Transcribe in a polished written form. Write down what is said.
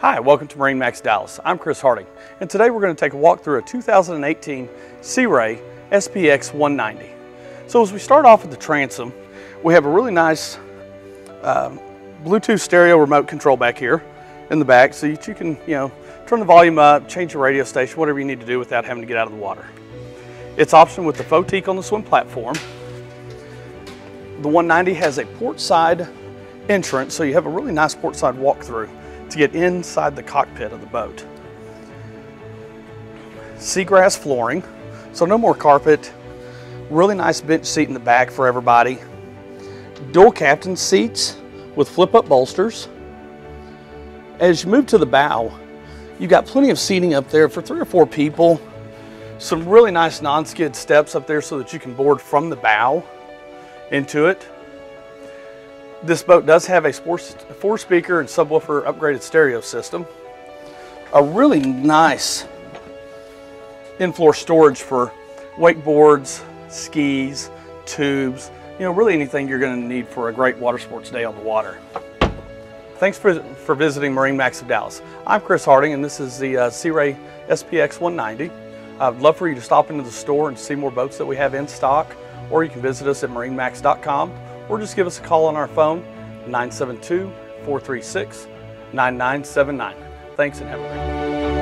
Hi, welcome to MarineMax Dallas. I'm Chris Harding, and today we're going to take a walk through a 2018 Sea Ray SPX 190. So as we start off with the transom, we have a really nice Bluetooth stereo remote control back here in the back, so that you can, turn the volume up, change the radio station, whatever you need to do without having to get out of the water. It's optioned with the faux teak on the swim platform. The 190 has a port side entrance, so you have a really nice port side walkthrough to get inside the cockpit of the boat. Seagrass flooring, so no more carpet. Really nice bench seat in the back for everybody. Dual captain seats with flip-up bolsters. As you move to the bow, you've got plenty of seating up there for 3 or 4 people. Some really nice non-skid steps up there so that you can board from the bow into it. This boat does have a 4-speaker and subwoofer upgraded stereo system. A really nice in-floor storage for wakeboards, skis, tubes, really anything you're going to need for a great water sports day on the water. Thanks for visiting MarineMax of Dallas. I'm Chris Harding, and this is the Sea Ray SPX 190. I'd love for you to stop into the store and see more boats that we have in stock, or you can visit us at marinemax.com. or just give us a call on our phone, 972-436-9979. Thanks and have a great day.